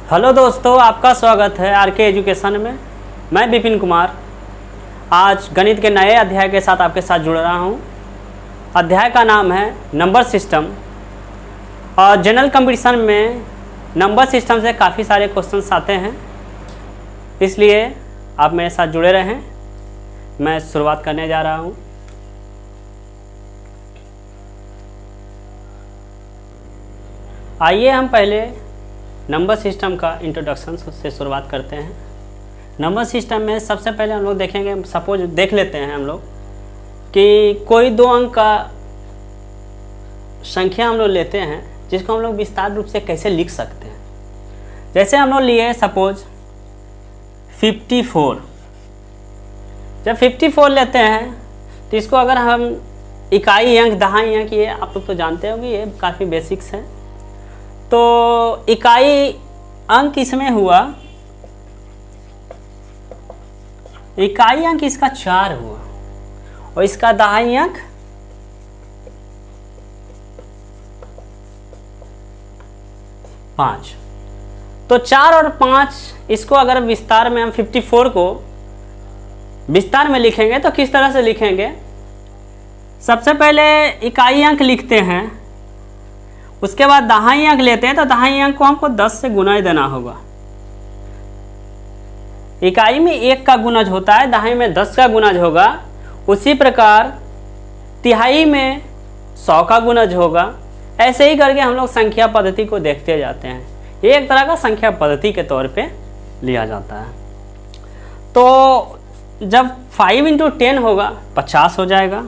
Hello दोस्तों, आपका स्वागत है आर के एजुकेशन में। मैं विपिन कुमार आज गणित के नए अध्याय के साथ आपके साथ जुड़ रहा हूं। अध्याय का नाम है नंबर सिस्टम और जनरल कंपटीशन में नंबर सिस्टम से काफ़ी सारे क्वेश्चंस आते हैं, इसलिए आप मेरे साथ जुड़े रहें। मैं शुरुआत करने जा रहा हूं। आइए हम पहले नंबर सिस्टम का इंट्रोडक्शन से शुरुआत करते हैं। नंबर सिस्टम में सबसे पहले हम लोग देखेंगे, सपोज देख लेते हैं हम लोग कि कोई दो अंक का संख्या हम लोग लेते हैं जिसको हम लोग विस्तार रूप से कैसे लिख सकते हैं। जैसे हम लोग लिए सपोज 54। जब 54 लेते हैं तो इसको अगर हम इकाई अंक, दहाई अंक, ये आप लोग तो जानते होंगे, ये काफ़ी बेसिक्स है। तो इकाई अंक इसमें हुआ, इकाई अंक इसका 4 हुआ और इसका दहाई अंक 5। तो 4 और 5 इसको अगर विस्तार में हम 54 को विस्तार में लिखेंगे तो किस तरह से लिखेंगे। सबसे पहले इकाई अंक लिखते हैं, उसके बाद दहाई अंक लेते हैं। तो दहाई अंक को हमको 10 से गुना देना होगा। इकाई में 1 का गुणज होता है, दहाई में 10 का गुणज होगा। उसी प्रकार तिहाई में 100 का गुणज होगा। ऐसे ही करके हम लोग संख्या पद्धति को देखते जाते हैं। ये एक तरह का संख्या पद्धति के तौर पे लिया जाता है। तो जब 5 × 10 होगा 50 हो जाएगा,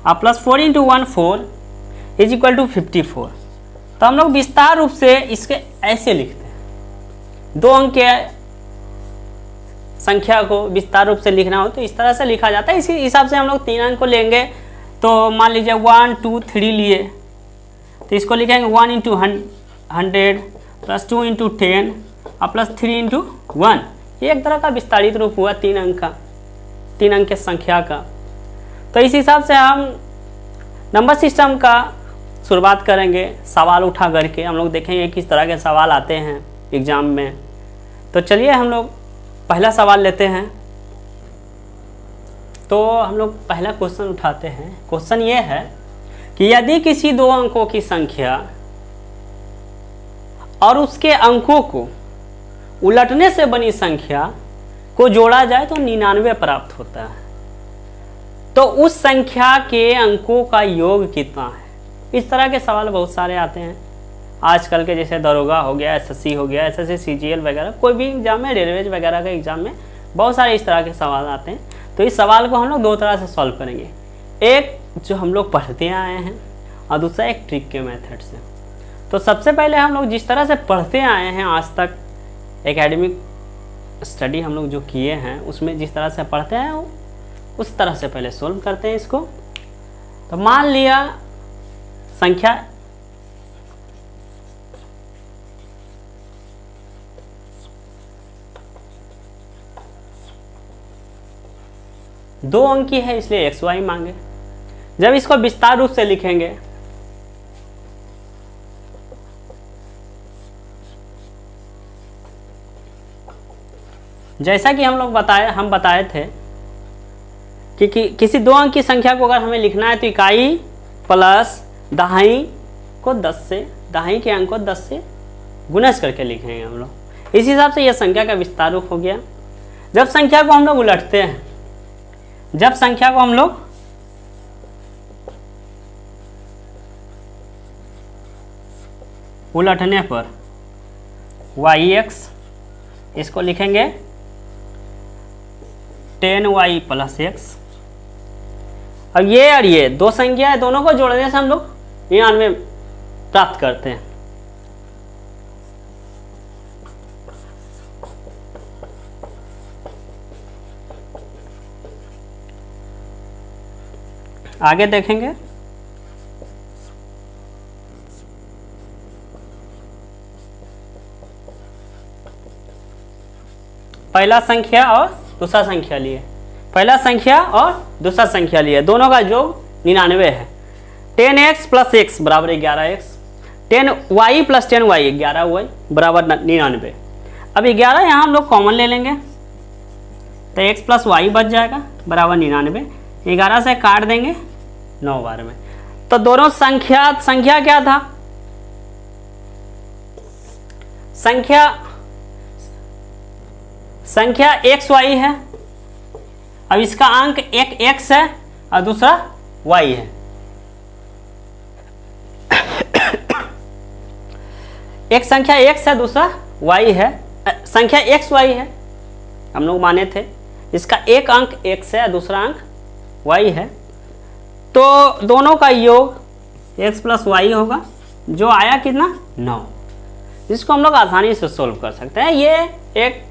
और प्लस 4 × 1 4 इज इक्वल टू 54। तो हम लोग विस्तार रूप से इसके ऐसे लिखते हैं। दो अंक के संख्या को विस्तार रूप से लिखना हो तो इस तरह से लिखा जाता है। इसी हिसाब से हम लोग 3 अंक को लेंगे। तो मान लीजिए 1 2 3 लिए तो इसको लिखेंगे 1 × 100 प्लस 2 × 10 और प्लस 3 × 1। ये एक तरह का विस्तारित रूप हुआ 3 अंक का, 3 अंक के संख्या का। तो इस हिसाब से हम नंबर सिस्टम का शुरुआत करेंगे। सवाल उठा करके हम लोग देखेंगे किस तरह के सवाल आते हैं एग्ज़ाम में। तो चलिए हम लोग पहला सवाल लेते हैं। तो हम लोग पहला क्वेश्चन उठाते हैं। क्वेश्चन ये है कि यदि किसी दो अंकों की संख्या और उसके अंकों को उलटने से बनी संख्या को जोड़ा जाए तो 99 प्राप्त होता है, तो उस संख्या के अंकों का योग कितना है। इस तरह के सवाल बहुत सारे आते हैं आजकल के, जैसे दरोगा हो गया, एसएससी हो गया, एसएससी सीजीएल वगैरह, कोई भी एग्जाम में, रेलवेज वगैरह के एग्जाम में बहुत सारे इस तरह के सवाल आते हैं। तो इस सवाल को हम लोग दो तरह से सॉल्व करेंगे। एक जो हम लोग पढ़ते आए हैं और दूसरा एक ट्रिक के मेथड से। तो सबसे पहले हम लोग जिस तरह से पढ़ते आए हैं आज तक, एकेडमिक स्टडी हम लोग जो किए हैं उसमें जिस तरह से पढ़ते हैं उस तरह से पहले सोल्व करते हैं इसको। तो मान लिया संख्या दो अंक की है, इसलिए XY मांगे। जब इसको विस्तार रूप से लिखेंगे जैसा कि हम लोग बताए थे कि किसी दो अंक की संख्या को अगर हमें लिखना है तो इकाई प्लस दहाई को 10 से, दहाई के अंक को 10 से गुणज करके लिखेंगे हम लोग। इस हिसाब से यह संख्या का विस्तार रूप हो गया। जब संख्या को हम लोग उलटते हैं, जब संख्या को हम लोग उलटने पर YX इसको लिखेंगे 10Y + X। अब ये और ये दो संख्या है, दोनों को जोड़ने से हम लोग 99 प्राप्त करते हैं। आगे देखेंगे। पहला संख्या और दूसरा संख्या लिए, पहला संख्या और दूसरा संख्या लिए, दोनों का योग 99 है। 10x + x = 11x, 10y + 10y 11y, बराबर 99। अब 11 यहाँ हम लोग कॉमन ले लेंगे तो x प्लस वाई बच जाएगा बराबर 99। 11 से काट देंगे 9 बार में, तो दोनों संख्या क्या था, संख्या एक्स वाई है। अब इसका अंक एक x है और दूसरा y है। एक संख्या x है, दूसरा y है, संख्या x y है हम लोग माने थे। इसका एक अंक x है, दूसरा अंक y है, तो दोनों का योग x प्लस वाई होगा, जो आया कितना 9। जिसको हम लोग आसानी से सोल्व कर सकते हैं। ये एक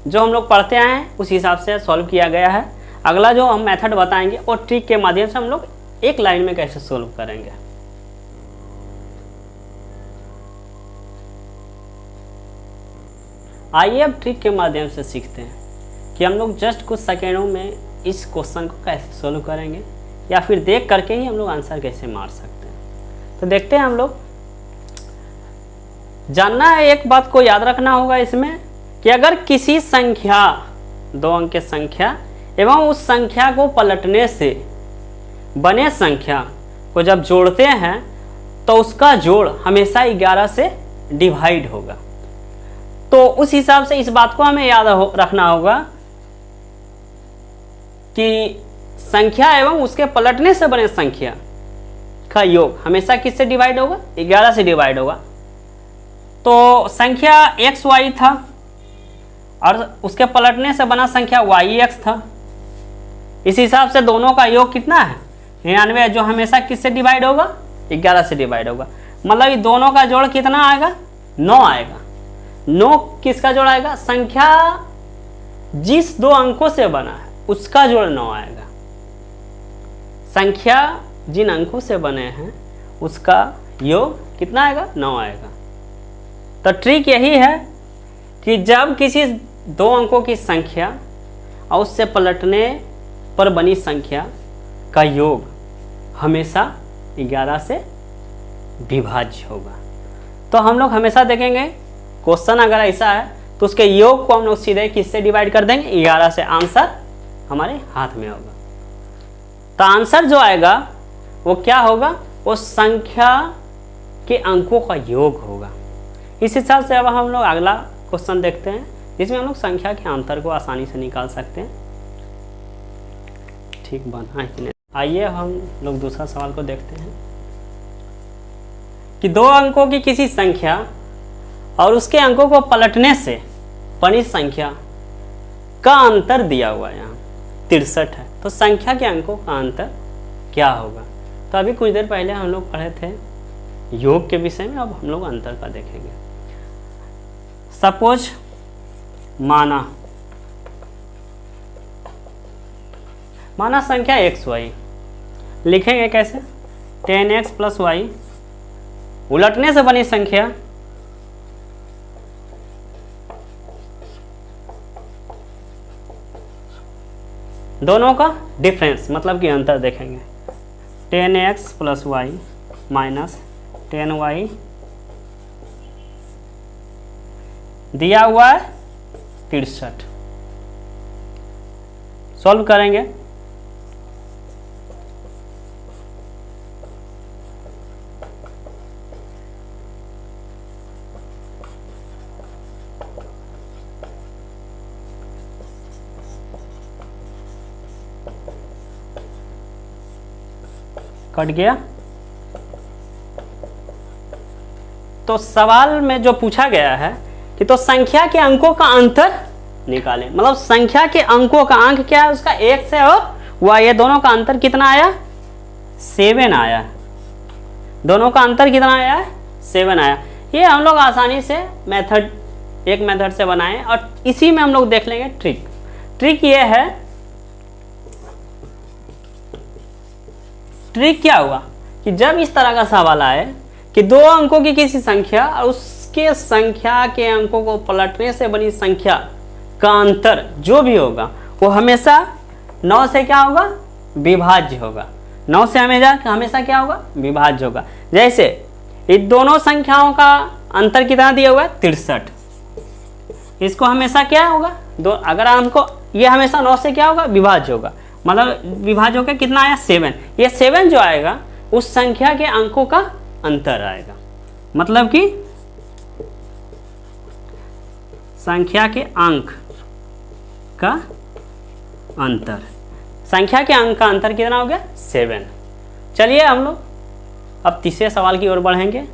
जो हम लोग पढ़ते आए हैं उस हिसाब से सॉल्व किया गया है। अगला जो हम मेथड बताएंगे और ट्रिक के माध्यम से हम लोग एक लाइन में कैसे सोल्व करेंगे। आइए अब ट्रिक के माध्यम से सीखते हैं कि हम लोग जस्ट कुछ सेकेंडों में इस क्वेश्चन को कैसे सोल्व करेंगे, या फिर देख करके ही हम लोग आंसर कैसे मार सकते हैं। तो देखते हैं हम लोग। जानना है, एक बात को याद रखना होगा इसमें कि अगर किसी संख्या 2 अंक की संख्या एवं उस संख्या को पलटने से बने संख्या को जब जोड़ते हैं तो उसका जोड़ हमेशा 11 से डिवाइड होगा। तो उस हिसाब से इस बात को हमें याद रखना होगा कि संख्या एवं उसके पलटने से बने संख्या का योग हमेशा किससे डिवाइड होगा, 11 से डिवाइड होगा। तो संख्या एक्स वाई था और उसके पलटने से बना संख्या वाई एक्स था। इस हिसाब से दोनों का योग कितना है 99, जो हमेशा किससे डिवाइड होगा, 11 से डिवाइड होगा। मतलब ये दोनों का जोड़ कितना आएगा, 9 आएगा। 9 किसका जोड़ आएगा, संख्या जिस 2 अंकों से बना है उसका जोड़ 9 आएगा। संख्या जिन अंकों से बने हैं उसका योग कितना आएगा, 9 आएगा। तो ट्रिक यही है कि जब किसी 2 अंकों की संख्या और उससे पलटने पर बनी संख्या का योग हमेशा 11 से विभाज्य होगा। तो हम लोग हमेशा देखेंगे क्वेश्चन अगर ऐसा है तो उसके योग को हम लोग सीधे किससे डिवाइड कर देंगे, 11 से। आंसर हमारे हाथ में होगा। तो आंसर जो आएगा वो क्या होगा, वो संख्या के अंकों का योग होगा। इस हिसाब से अब हम लोग अगला क्वेश्चन देखते हैं जिसमें हम लोग संख्या के अंतर को आसानी से निकाल सकते हैं। ठीक बना है कि नहीं। आइए हम लोग दूसरा सवाल को देखते हैं कि 2 अंकों की किसी संख्या और उसके अंकों को पलटने से बनी संख्या का अंतर दिया हुआ है, यहाँ 63 है। तो संख्या के अंकों का अंतर क्या होगा। तो अभी कुछ देर पहले हम लोग पढ़े थे योग के विषय में, अब हम लोग अंतर का देखेंगे। सपोज माना संख्या एक्स वाई, लिखेंगे कैसे, 10x प्लस वाई उलटने से बनी संख्या दोनों का डिफरेंस मतलब कि अंतर देखेंगे। 10x plus Y minus 10y दिया हुआ है 63। सॉल्व करेंगे। कट गया। तो सवाल में जो पूछा गया है कि तो संख्या के अंकों का अंतर निकालें, मतलब संख्या के अंकों का अंक क्या है, उसका x है और y है। दोनों का अंतर कितना आया, 7 आया। दोनों का अंतर कितना आया है, 7 आया। ये हम लोग आसानी से एक मेथड से बनाए और इसी में हम लोग देख लेंगे ट्रिक। ट्रिक ये है, ट्रिक क्या हुआ कि जब इस तरह का सवाल आए कि 2 अंकों की किसी संख्या और उसके संख्या के अंकों को पलटने से बनी संख्या का अंतर जो भी होगा वो हमेशा 9 से क्या होगा, विभाज्य होगा। 9 से हमेशा क्या होगा, विभाज्य होगा। जैसे इन दोनों संख्याओं का अंतर कितना दिया हुआ है 63। इसको हमेशा क्या होगा दो, अगर हमको ये हमेशा 9 से क्या होगा विभाज्य होगा, मतलब विभाज्य होकर कितना आया 7। ये 7 जो आएगा उस संख्या के अंकों का अंतर आएगा, मतलब कि संख्या के अंक का अंतर, संख्या के अंक का अंतर कितना हो गया 7। चलिए हम लोग अब तीसरे सवाल की ओर बढ़ेंगे।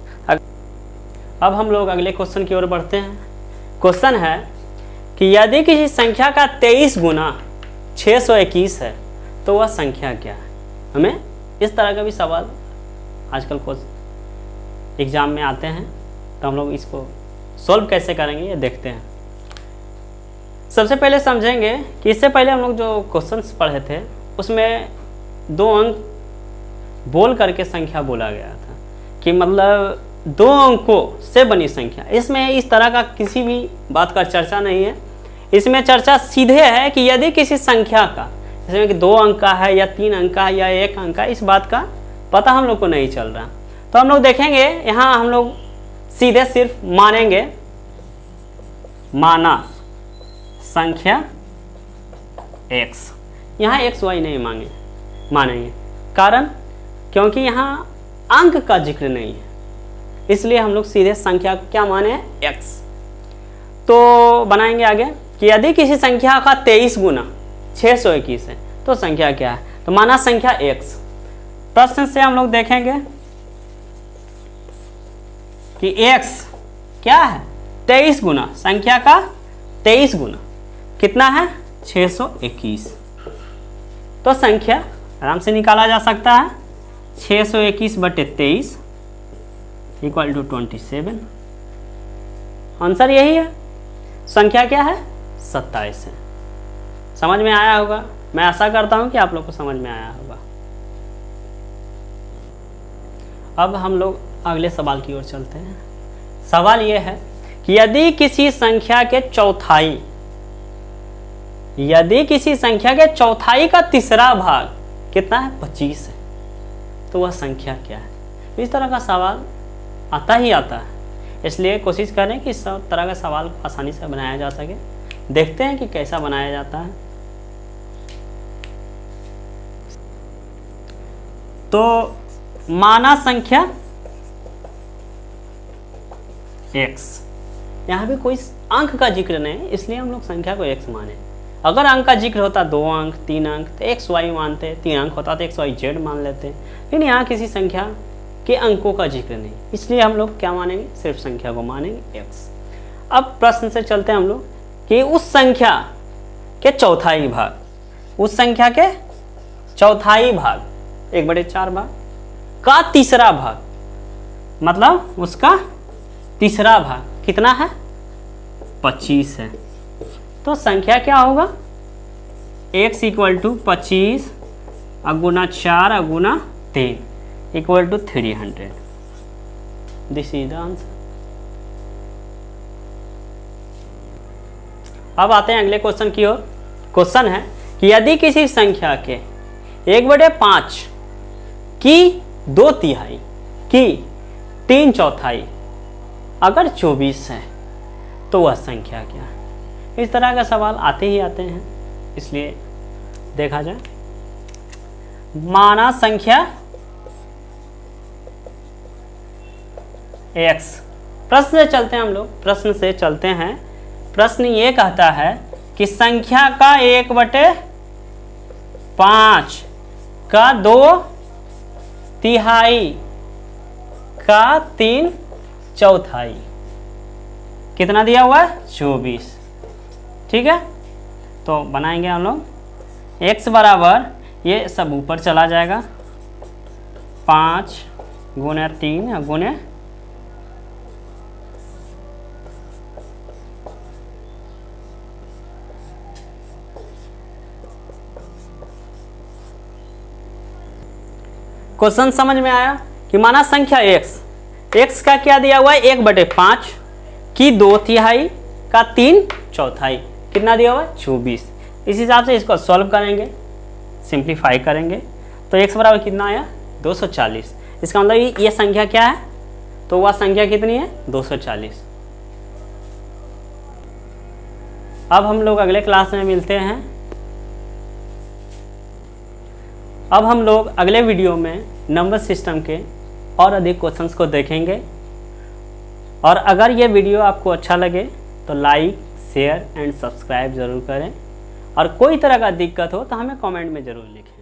अब हम लोग अगले क्वेश्चन की ओर बढ़ते हैं। क्वेश्चन है कि यदि किसी संख्या का 23 गुना 621 है तो वह संख्या क्या है। हमें इस तरह का भी सवाल आजकल एग्जाम में आते हैं, तो हम लोग इसको सॉल्व कैसे करेंगे ये देखते हैं। सबसे पहले समझेंगे कि इससे पहले हम लोग जो क्वेश्चंस पढ़े थे उसमें 2 अंक बोल करके संख्या बोला गया था कि मतलब 2 अंकों से बनी संख्या। इसमें इस तरह का किसी भी बात का चर्चा नहीं है, इसमें चर्चा सीधे है कि यदि किसी संख्या का जैसे कि 2 अंक का है या 3 अंक का है या 1 अंक का, इस बात का पता हम लोग को नहीं चल रहा। तो हम लोग देखेंगे यहाँ हम लोग सीधे सिर्फ मानेंगे, माना संख्या x, यहाँ x y नहीं मानेंगे, कारण क्योंकि यहाँ अंक का जिक्र नहीं है, इसलिए हम लोग सीधे संख्या क्या माने x। तो बनाएंगे आगे कि यदि किसी संख्या का 23 गुना 621 है तो संख्या क्या है, तो माना संख्या x। प्रश्न से हम लोग देखेंगे कि x क्या है 23 गुना, संख्या का 23 गुना कितना है 621। तो संख्या आराम से निकाला जा सकता है 621/23 इक्वल टू 27। आंसर यही है, संख्या क्या है 27 है। समझ में आया होगा, मैं आशा करता हूं कि आप लोग को समझ में आया होगा। अब हम लोग अगले सवाल की ओर चलते हैं। सवाल यह है कि यदि किसी संख्या के चौथाई का तीसरा भाग कितना है 25 है तो वह संख्या क्या है। इस तरह का सवाल आता है, इसलिए कोशिश करें कि इस तरह का सवाल आसानी से बनाया जा सके। देखते हैं कि कैसा बनाया जाता है। तो माना संख्या x, यहाँ भी कोई अंक का जिक्र नहीं, इसलिए हम लोग संख्या को x माने। अगर अंक का जिक्र होता 2 अंक 3 अंक तो x y मानते, 3 अंक होता तो x y z मान लेते, लेकिन यहाँ किसी संख्या के अंकों का जिक्र नहीं, इसलिए हम लोग क्या मानेंगे, सिर्फ संख्या को मानेंगे x। अब प्रश्न से चलते हैं हम लोग कि उस संख्या के चौथाई भाग, उस संख्या के चौथाई भाग 1/4 भाग का तीसरा भाग, मतलब उसका तीसरा भाग कितना है 25 है। तो संख्या क्या होगा x इक्वल टू 25 गुना 4 गुना 3 equal to 300। This is the answer. अब आते हैं अगले क्वेश्चन की ओर। क्वेश्चन है कि यदि किसी संख्या के 1/5 की 2/3 की 3/4 अगर 24 है तो वह संख्या क्या है। इस तरह का सवाल आते ही आते हैं, इसलिए देखा जाए। माना संख्या x। प्रश्न से चलते हैं हम लोग, प्रश्न से चलते हैं। प्रश्न ये कहता है कि संख्या का 1/5 का 2/3 का 3/4 कितना दिया हुआ है 24। ठीक है, तो बनाएंगे हम लोग x बराबर, ये सब ऊपर चला जाएगा 5 गुना 3 गुने क्वेश्चन समझ में आया कि माना संख्या x का क्या दिया हुआ है 1/5 की 2/3 का 3/4 कितना दिया हुआ है 24। इस हिसाब से इसको सॉल्व करेंगे, सिंप्लीफाई करेंगे, तो x बराबर कितना आया 240। इसका मतलब ये संख्या क्या है तो वह संख्या कितनी है? 240। अब हम लोग अगले क्लास में मिलते हैं। अब हम लोग अगले वीडियो में नंबर सिस्टम के और अधिक क्वेश्चंस को देखेंगे। और अगर ये वीडियो आपको अच्छा लगे तो लाइक, शेयर एंड सब्सक्राइब ज़रूर करें। और कोई तरह का दिक्कत हो तो हमें कमेंट में ज़रूर लिखें।